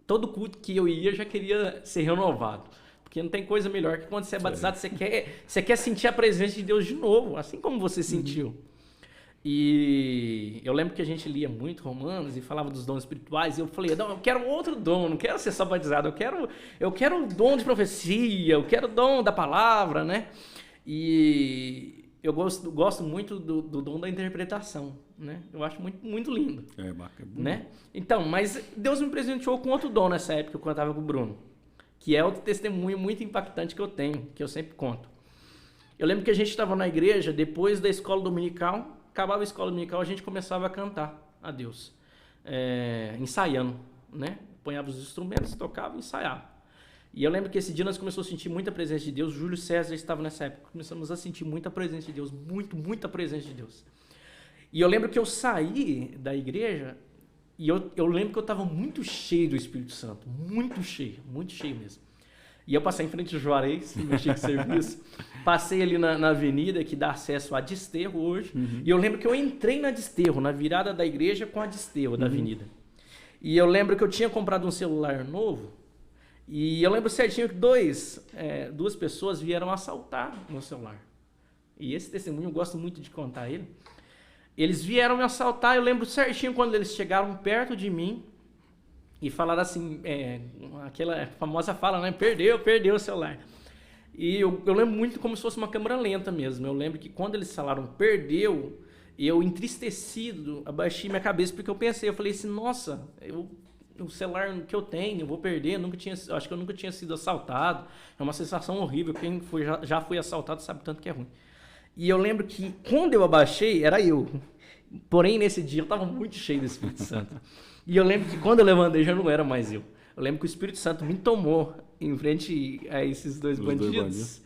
todo culto que eu ia já queria ser renovado. Porque não tem coisa melhor que quando você é batizado, você quer sentir a presença de Deus de novo, assim como você sentiu. E eu lembro que a gente lia muito Romanos e falava dos dons espirituais, e eu falei: não, eu quero outro dom, não quero ser só batizado, eu quero o dom de profecia, eu quero o dom da palavra, né? E eu gosto muito do dom da interpretação, né? Eu acho muito, muito lindo.
Bacana.
Né? Então, mas Deus me presenteou com outro dom nessa época que eu cantava com o Bruno, que é outro testemunho muito impactante que eu tenho, que eu sempre conto. Eu lembro que a gente estava na igreja, depois da escola dominical, acabava a escola dominical, a gente começava a cantar a Deus, ensaiando, né? Ponhava os instrumentos, tocava e ensaiava. E eu lembro que esse dia nós começamos a sentir muita presença de Deus. O Júlio César estava nessa época, começamos a sentir muita presença de Deus, muita presença de Deus. E eu lembro que eu saí da igreja e eu lembro que eu estava muito cheio do Espírito Santo, muito cheio mesmo. E eu passei em frente ao Juarez, no Chico Serviço, passei ali na avenida que dá acesso a Desterro hoje, e eu lembro que eu entrei na Desterro, na virada da igreja com a Desterro da avenida. E eu lembro que eu tinha comprado um celular novo, e eu lembro certinho que duas pessoas vieram assaltar meu celular. E esse testemunho eu gosto muito de contar ele. Eles vieram me assaltar, eu lembro certinho quando eles chegaram perto de mim e falaram assim, aquela famosa fala, né? Perdeu o celular. E eu lembro muito como se fosse uma câmera lenta mesmo. Eu lembro que quando eles falaram perdeu, eu entristecido, abaixei minha cabeça porque eu falei assim, nossa, o celular que eu tenho, eu vou perder, acho que eu nunca tinha sido assaltado. É uma sensação horrível, quem já foi assaltado sabe tanto que é ruim. E eu lembro que quando eu abaixei, era eu. Porém, nesse dia eu estava muito cheio do Espírito Santo. E eu lembro que quando eu levantei já não era mais eu. Eu lembro que o Espírito Santo me tomou em frente a esses dois bandidos.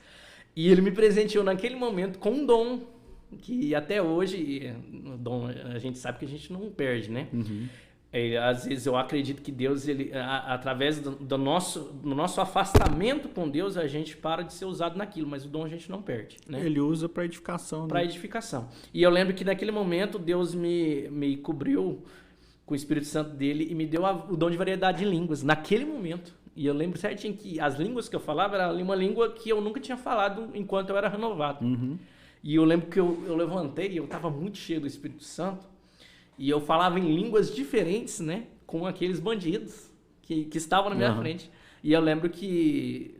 E ele me presenteou naquele momento com um dom que até hoje, o dom, a gente sabe que a gente não perde, né? Uhum. Às vezes eu acredito que Deus, através do nosso afastamento com Deus, a gente para de ser usado naquilo, mas o dom a gente não perde, né?
Ele usa para edificação.
Para edificação. E eu lembro que naquele momento Deus me cobriu com o Espírito Santo dele e me deu o dom de variedade de línguas, naquele momento. E eu lembro certinho que as línguas que eu falava era uma língua que eu nunca tinha falado enquanto eu era renovado. Uhum. E eu lembro que eu levantei e eu estava muito cheio do Espírito Santo. E eu falava em línguas diferentes, né? Com aqueles bandidos que estavam na minha frente. E eu lembro que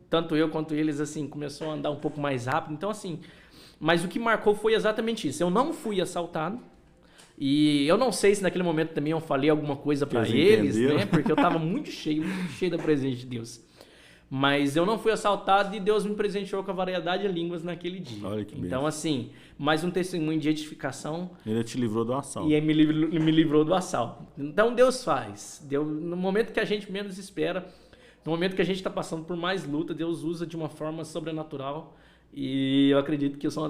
tanto eu quanto eles, assim, começou a andar um pouco mais rápido. Então, assim, mas o que marcou foi exatamente isso. Eu não fui assaltado. E eu não sei se naquele momento também eu falei alguma coisa para eles, né? Porque eu estava muito cheio da presença de Deus. Mas eu não fui assaltado e Deus me presenteou com a variedade de línguas naquele dia.
Olha que
então, assim, mais um testemunho de edificação.
Ele te livrou do assalto.
E ele me livrou do assalto. Então, Deus faz. No momento que a gente menos espera, no momento que a gente está passando por mais luta, Deus usa de uma forma sobrenatural. E eu acredito que eu sou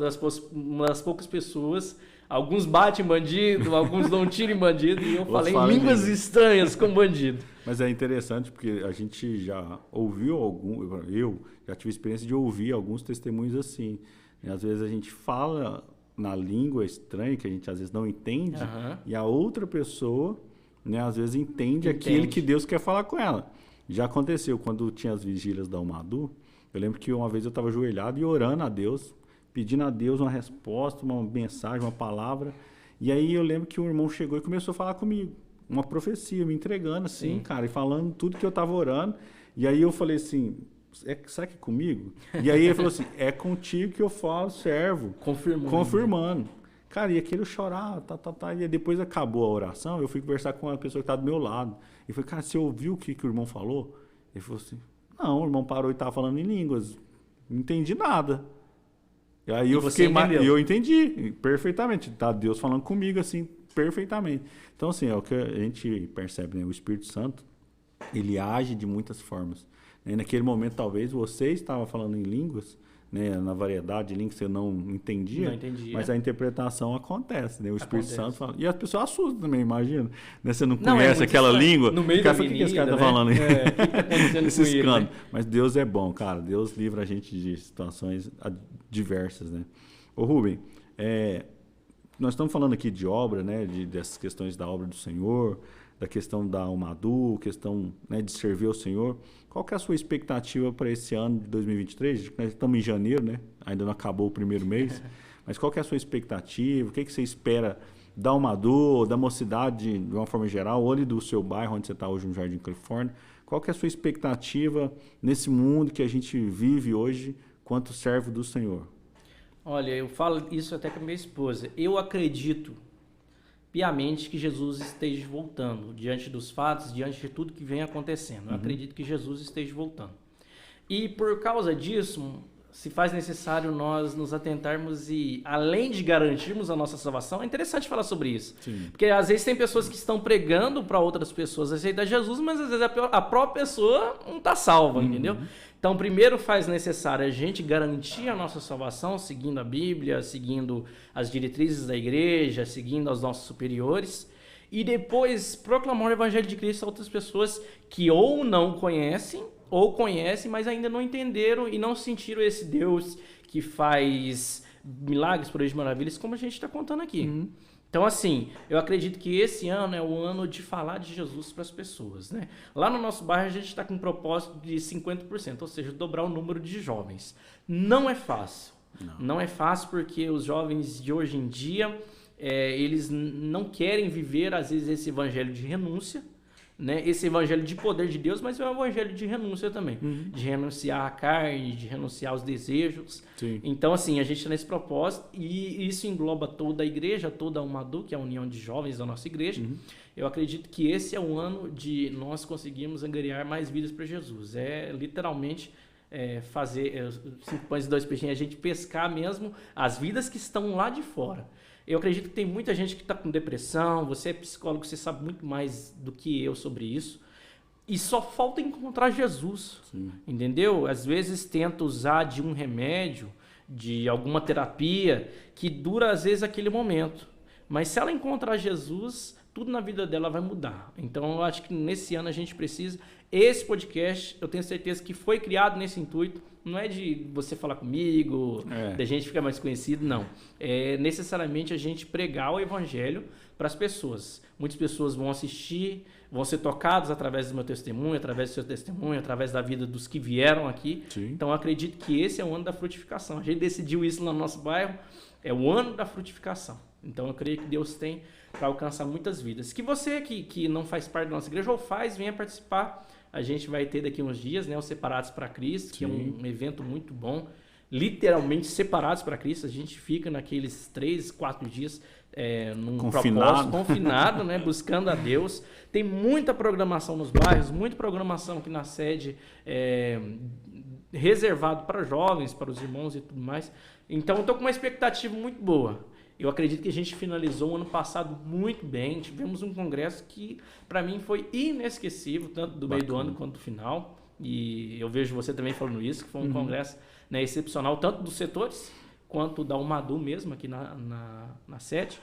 uma das poucas pessoas. Alguns batem bandido, alguns dão tiro em bandido. E eu falei línguas estranhas com bandido.
Mas é interessante porque a gente já ouviu eu já tive experiência de ouvir alguns testemunhos assim. Às vezes a gente fala na língua estranha, que a gente às vezes não entende, e a outra pessoa, né, às vezes entende aquilo que Deus quer falar com ela. Já aconteceu quando tinha as vigílias da Umadu. Eu lembro que uma vez eu estava ajoelhado e orando a Deus, pedindo a Deus uma resposta, uma mensagem, uma palavra. E aí eu lembro que um irmão chegou e começou a falar comigo. Uma profecia, me entregando assim, cara, e falando tudo que eu estava orando. E aí eu falei assim, será que é comigo? E aí ele falou assim, é contigo que eu falo, servo. Confirmando. Cara, e aquele eu chorava, E depois acabou a oração, eu fui conversar com a pessoa que estava do meu lado. E falei, cara, você ouviu o que o irmão falou? Ele falou assim, não, o irmão parou e estava falando em línguas. Não entendi nada. E aí eu entendi perfeitamente. Tá Deus falando comigo assim, perfeitamente. Então, assim, é o que a gente percebe, né? O Espírito Santo, ele age de muitas formas. E naquele momento, talvez, você estava falando em línguas, né? Na variedade de línguas que você não entendia, mas a interpretação acontece, né? O Espírito Santo fala. E as pessoas assustam também, imagina. Né? Você não conhece aquela língua.
No meio da avenida,
o que esse cara tá falando aí?
O que tá acontecendo
Esse escândalo. Né? Mas Deus é bom, cara. Deus livra a gente de situações diversas, né? Ô, Rubem, nós estamos falando aqui de obra, né? Dessas questões da obra do Senhor, da questão da Umadu, questão, né, de servir ao Senhor. Qual que é a sua expectativa para esse ano de 2023? Nós estamos em janeiro, né? Ainda não acabou o primeiro mês. Mas qual que é a sua expectativa? O que você espera da Umadu, da mocidade de uma forma geral, ou do seu bairro, onde você está hoje no Jardim Califórnia? Qual que é a sua expectativa nesse mundo que a gente vive hoje quanto servo do Senhor?
Olha, eu falo isso até com a minha esposa. Eu acredito piamente que Jesus esteja voltando, diante dos fatos, diante de tudo que vem acontecendo. Eu acredito que Jesus esteja voltando. E por causa disso, se faz necessário nós nos atentarmos e, além de garantirmos a nossa salvação, é interessante falar sobre isso. Sim. Porque às vezes tem pessoas que estão pregando para outras pessoas aceitar Jesus, mas às vezes a própria pessoa não está salva, entendeu? Então, primeiro faz necessário a gente garantir a nossa salvação, seguindo a Bíblia, seguindo as diretrizes da igreja, seguindo os nossos superiores, e depois proclamar o Evangelho de Cristo a outras pessoas que ou não conhecem, ou conhecem, mas ainda não entenderam e não sentiram esse Deus que faz milagres, prodígios, maravilhas, como a gente está contando aqui. Então, assim, eu acredito que esse ano é o ano de falar de Jesus para as pessoas, né? Lá no nosso bairro a gente está com um propósito de 50%, ou seja, dobrar o número de jovens. Não é fácil. Não é fácil porque os jovens de hoje em dia, eles não querem viver, às vezes, esse evangelho de renúncia, né, esse evangelho de poder de Deus, mas é um evangelho de renúncia também. De renunciar à carne, de renunciar aos desejos.
Sim.
Então, assim, a gente está nesse propósito e isso engloba toda a igreja, toda a UMADU, que é a união de jovens da nossa igreja. Eu acredito que esse é o ano de nós conseguirmos angariar mais vidas para Jesus. É literalmente fazer 5 pães e 2 peixinhos, a gente pescar mesmo as vidas que estão lá de fora. Eu acredito que tem muita gente que está com depressão, você é psicólogo, você sabe muito mais do que eu sobre isso. E só falta encontrar Jesus, entendeu? Às vezes tenta usar de um remédio, de alguma terapia, que dura às vezes aquele momento. Mas se ela encontrar Jesus, tudo na vida dela vai mudar. Então eu acho que nesse ano a gente precisa... Esse podcast, eu tenho certeza que foi criado nesse intuito. Não é de você falar comigo, da gente ficar mais conhecido, não. É necessariamente a gente pregar o evangelho para as pessoas. Muitas pessoas vão assistir, vão ser tocadas através do meu testemunho, através do seu testemunho, através da vida dos que vieram aqui. Sim. Então eu acredito que esse é o ano da frutificação. A gente decidiu isso no nosso bairro, é o ano da frutificação. Então eu creio que Deus tem para alcançar muitas vidas. Que você que não faz parte da nossa igreja ou faz, venha participar. A gente vai ter daqui uns dias, né, os Separados para Cristo, que é um evento muito bom. Literalmente separados para Cristo. A gente fica naqueles 3, 4 dias num propósito confinado, né, buscando a Deus. Tem muita programação nos bairros, muita programação aqui na sede reservado para jovens, para os irmãos e tudo mais. Então eu estou com uma expectativa muito boa. Eu acredito que a gente finalizou o ano passado muito bem. Tivemos um congresso que, para mim, foi inesquecível, tanto do meio do ano quanto do final. E eu vejo você também falando isso, que foi um congresso, né, excepcional, tanto dos setores quanto da UMADU mesmo, aqui na sede.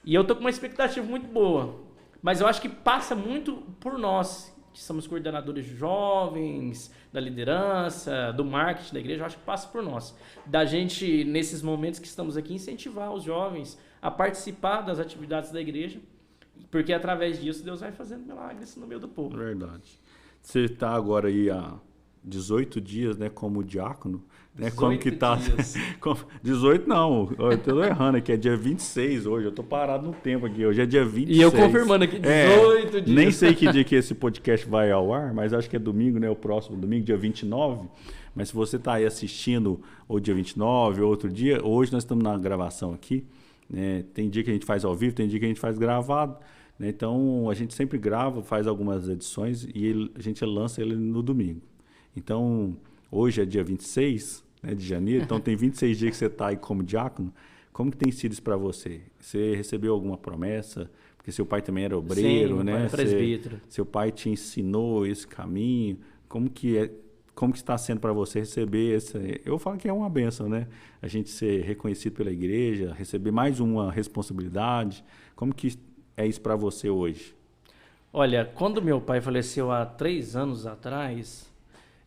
E eu estou com uma expectativa muito boa. Mas eu acho que passa muito por nós, que somos coordenadores jovens, da liderança, do marketing da igreja, eu acho que passa por nós. Da gente, nesses momentos que estamos aqui, incentivar os jovens a participar das atividades da igreja, porque através disso Deus vai fazendo milagres no meio do povo.
Verdade. Você está agora aí há 18 dias, né, como diácono, né? Como que tá? 18 não, eu tô errando aqui, é dia 26 hoje, eu tô parado no tempo aqui, hoje é dia 26.
E eu confirmando aqui, 18 dias.
Nem sei que dia que esse podcast vai ao ar, mas acho que é domingo, né, o próximo domingo, dia 29, mas se você tá aí assistindo ou dia 29 ou outro dia, hoje nós estamos na gravação aqui, né, tem dia que a gente faz ao vivo, tem dia que a gente faz gravado, né, então a gente sempre grava, faz algumas edições e a gente lança ele no domingo. Então, hoje é dia 26, né, de janeiro, então tem 26 dias que você está aí como diácono. Como que tem sido isso para você? Você recebeu alguma promessa? Porque seu pai também era obreiro, né?
Pai é presbítero.
Seu pai te ensinou esse caminho. Como que está sendo para você receber esse... Eu falo que é uma bênção, né? A gente ser reconhecido pela igreja, receber mais uma responsabilidade. Como que é isso para você hoje?
Olha, quando meu pai faleceu há 3 anos atrás...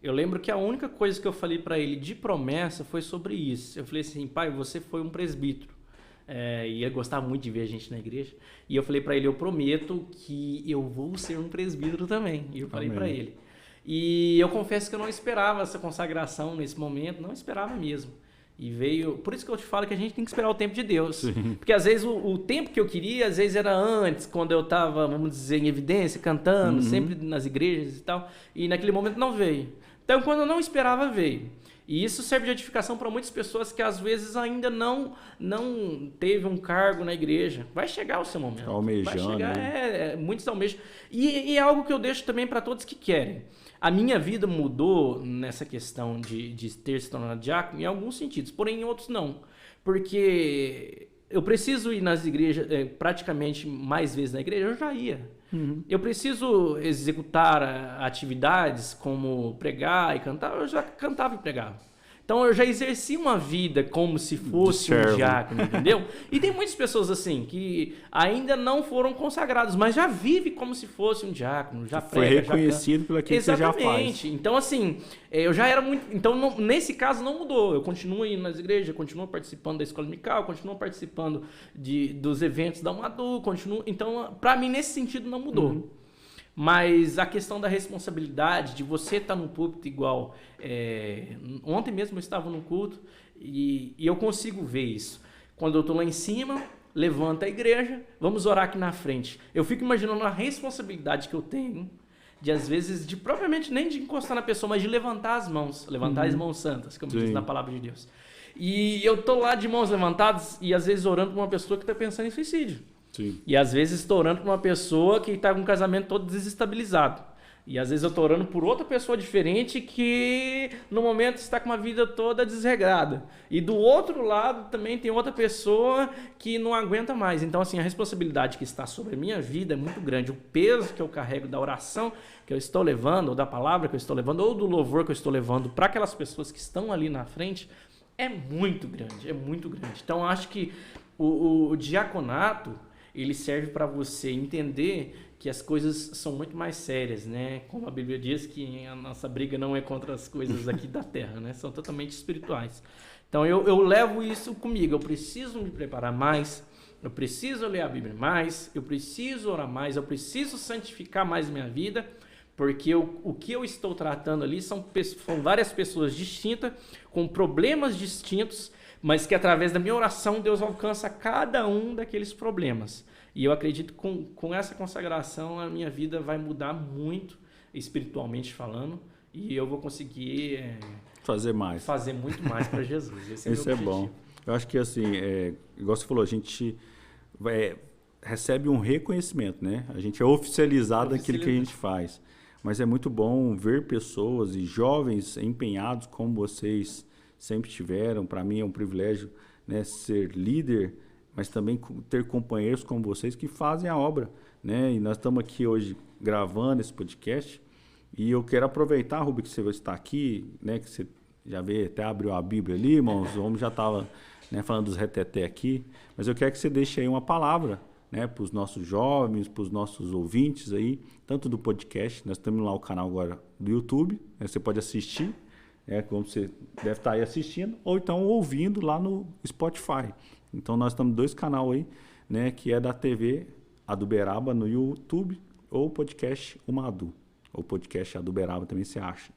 Eu lembro que a única coisa que eu falei para ele de promessa foi sobre isso. Eu falei assim, pai, você foi um presbítero. E ele gostava muito de ver a gente na igreja. E eu falei para ele, eu prometo que eu vou ser um presbítero também. E eu falei para ele. E eu confesso que eu não esperava essa consagração nesse momento, não esperava mesmo. E veio... Por isso que eu te falo que a gente tem que esperar o tempo de Deus. Sim. Porque às vezes o tempo que eu queria, às vezes era antes, quando eu estava, vamos dizer, em evidência, cantando, sempre nas igrejas e tal. E naquele momento não veio. Então, quando eu não esperava, veio. E isso serve de edificação para muitas pessoas que às vezes ainda não teve um cargo na igreja. Vai chegar o seu momento.
Almejando.
Vai chegar, muitos almejam. E é algo que eu deixo também para todos que querem. A minha vida mudou nessa questão de ter se tornado diácono em alguns sentidos, porém em outros não. Porque eu preciso ir nas igrejas, praticamente mais vezes na igreja, eu já ia. Eu preciso executar atividades como pregar e cantar, eu já cantava e pregava. Então eu já exerci uma vida como se fosse um diácono, entendeu? E tem muitas pessoas assim, que ainda não foram consagrados, mas já vive como se fosse um diácono, já prega,
foi reconhecido pelo que você já faz.
Exatamente. Então assim, eu já era muito... Então nesse caso não mudou, eu continuo indo nas igrejas, continuo participando da escola dominical, continuo participando dos eventos da UMADU, continuo... Então para mim nesse sentido não mudou. Mas a questão da responsabilidade, de você estar no púlpito igual... ontem mesmo eu estava no culto e eu consigo ver isso. Quando eu estou lá em cima, levanta a igreja, vamos orar aqui na frente. Eu fico imaginando a responsabilidade que eu tenho de, às vezes, de propriamente nem de encostar na pessoa, mas de levantar as mãos santas, como diz na palavra de Deus. E eu tô lá de mãos levantadas e às vezes orando para uma pessoa que está pensando em suicídio.
Sim.
E às vezes estou orando para uma pessoa que está com um casamento todo desestabilizado. E às vezes eu estou orando por outra pessoa diferente que no momento está com uma vida toda desregrada. E do outro lado também tem outra pessoa que não aguenta mais. Então assim, a responsabilidade que está sobre a minha vida é muito grande. O peso que eu carrego da oração que eu estou levando, ou da palavra que eu estou levando, ou do louvor que eu estou levando para aquelas pessoas que estão ali na frente, é muito grande, é muito grande. Então acho que o diaconato, ele serve para você entender que as coisas são muito mais sérias, né? Como a Bíblia diz que a nossa briga não é contra as coisas aqui da terra, né? São totalmente espirituais. Então eu levo isso comigo, eu preciso me preparar mais, eu preciso ler a Bíblia mais, eu preciso orar mais, eu preciso santificar mais minha vida, porque o que eu estou tratando ali são várias pessoas distintas, com problemas distintos, mas que através da minha oração Deus alcança cada um daqueles problemas. E eu acredito que com essa consagração a minha vida vai mudar muito, espiritualmente falando, e eu vou conseguir
fazer
muito mais para Jesus. Esse
Isso é bom. Eu acho que assim, igual você falou, a gente recebe um reconhecimento, né? A gente é oficializado daquilo que a gente faz. Mas é muito bom ver pessoas e jovens empenhados como vocês sempre tiveram. Para mim é um privilégio, né, ser líder, mas também ter companheiros como vocês que fazem a obra, né? E nós estamos aqui hoje gravando esse podcast e eu quero aproveitar, Rubem, que você está aqui, né? Que você já veio, até abriu a Bíblia ali, irmãos, o homem já estava, né, falando dos reteté aqui, mas eu quero que você deixe aí uma palavra, né, para os nossos jovens, para os nossos ouvintes aí, tanto do podcast, nós temos lá o canal agora do YouTube, né, você pode assistir, como você deve estar aí assistindo, ou então ouvindo lá no Spotify. Então nós estamos 2 canais aí, né, que é da TV Aduberaba no YouTube, ou o podcast Umadu, ou podcast Aduberaba também se acha.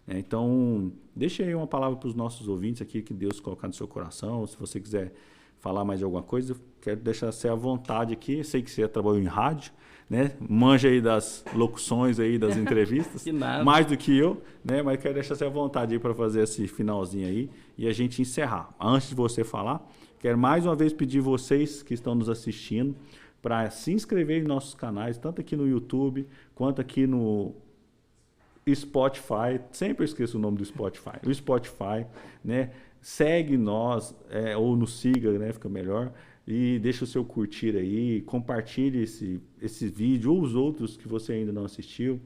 Então, deixe aí uma palavra para os nossos ouvintes aqui, que Deus colocar no seu coração, se você quiser falar mais de alguma coisa, eu quero deixar você à vontade aqui. Eu sei que você trabalhou em rádio, né? Manja aí das locuções aí, das entrevistas, mais do que eu, né? Mas quero deixar você à vontade aí para fazer esse finalzinho aí e a gente encerrar. Antes de você falar, quero mais uma vez pedir vocês que estão nos assistindo para se inscrever em nossos canais, tanto aqui no YouTube quanto aqui no Spotify. Sempre esqueço o nome do Spotify. O Spotify, né? Segue nós, ou nos siga, né? Fica melhor. E deixa o seu curtir aí, compartilhe esse vídeo ou os outros que você ainda não assistiu,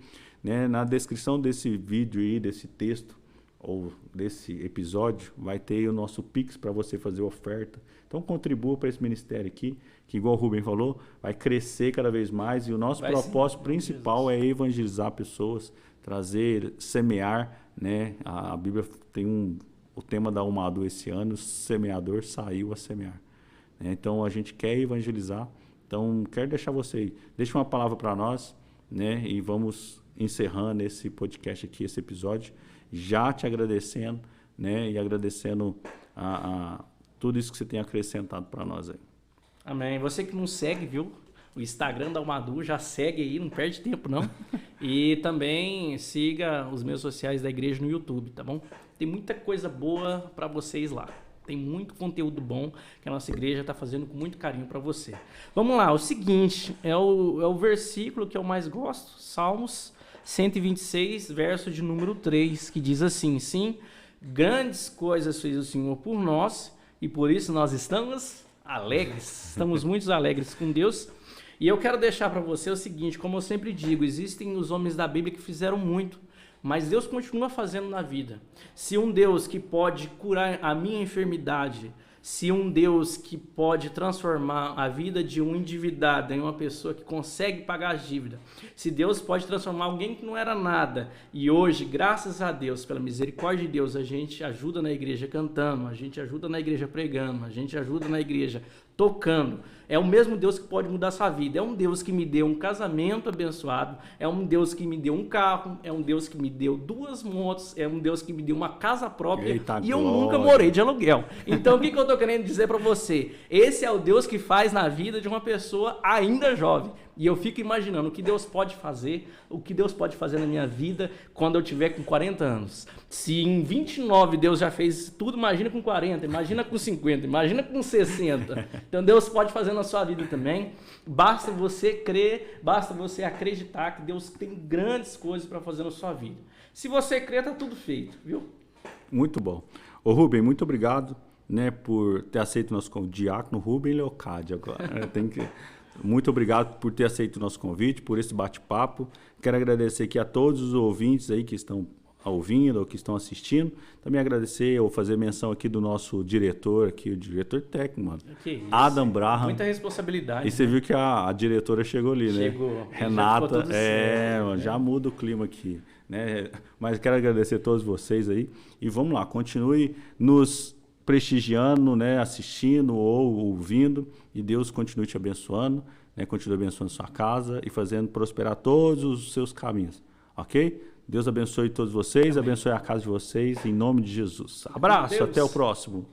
né? Na descrição desse vídeo aí, desse texto ou desse episódio, vai ter o nosso Pix para você fazer oferta. Então contribua para esse ministério aqui, que igual o Rubem falou, vai crescer cada vez mais e o nosso propósito principal é evangelizar pessoas, trazer, semear, né? A Bíblia tem o tema da Umadu esse ano, o semeador saiu a semear. Então a gente quer evangelizar. Então quero deixar você aí, deixa uma palavra para nós, né? E vamos encerrando esse podcast aqui, esse episódio, já te agradecendo, né? E agradecendo a tudo isso que você tem acrescentado para nós aí.
Amém. Você que não segue, viu? O Instagram da Umadu, já segue aí, não perde tempo não. E também siga os meus sociais da igreja no YouTube, tá bom? Tem muita coisa boa para vocês lá. Tem muito conteúdo bom que a nossa igreja está fazendo com muito carinho para você. Vamos lá, o seguinte, é o versículo que eu mais gosto, Salmos 126, verso de número 3, que diz assim: sim, grandes coisas fez o Senhor por nós e por isso nós estamos alegres. Estamos muito alegres com Deus. E eu quero deixar para você o seguinte, como eu sempre digo, existem os homens da Bíblia que fizeram muito, mas Deus continua fazendo na vida. Se um Deus que pode curar a minha enfermidade, se um Deus que pode transformar a vida de um endividado em uma pessoa que consegue pagar as dívidas, se Deus pode transformar alguém que não era nada, e hoje, graças a Deus, pela misericórdia de Deus, a gente ajuda na igreja cantando, a gente ajuda na igreja pregando, a gente ajuda na igreja tocando. É o mesmo Deus que pode mudar a sua vida. É um Deus que me deu um casamento abençoado. É um Deus que me deu um carro. É um Deus que me deu 2 motos. É um Deus que me deu uma casa própria.
Eita,
e eu
glória.
nunca morei de aluguel. Então, o que eu tô querendo dizer para você? Esse é o Deus que faz na vida de uma pessoa ainda jovem. E eu fico imaginando o que Deus pode fazer, o que Deus pode fazer na minha vida quando eu tiver com 40 anos. Se em 29 Deus já fez tudo, imagina com 40, imagina com 50, imagina com 60. Então Deus pode fazer na sua vida também. Basta você crer, basta você acreditar que Deus tem grandes coisas para fazer na sua vida. Se você crer, tá tudo feito, viu?
Muito bom. Ô Rubem, muito obrigado, né, por ter aceito o nosso convite. Diácono Rubem Leocádio agora. Muito obrigado por ter aceito o nosso convite, por esse bate-papo. Quero agradecer aqui a todos os ouvintes aí que estão ouvindo ou que estão assistindo. Também agradecer ou fazer menção aqui do nosso diretor aqui, o diretor técnico, mano.
Que isso,
Adam Braham.
Muita responsabilidade.
E você viu que a diretora chegou ali, né?
Chegou.
Renata,
Já ficou tudo certo,
mano, já muda o clima aqui, né? Mas quero agradecer a todos vocês aí. E vamos lá, continue nos prestigiando, né, assistindo ou ouvindo, e Deus continue te abençoando, né, continue abençoando sua casa e fazendo prosperar todos os seus caminhos, ok? Deus abençoe todos vocês, amém. Abençoe a casa de vocês, em nome de Jesus. Abraço, até o próximo.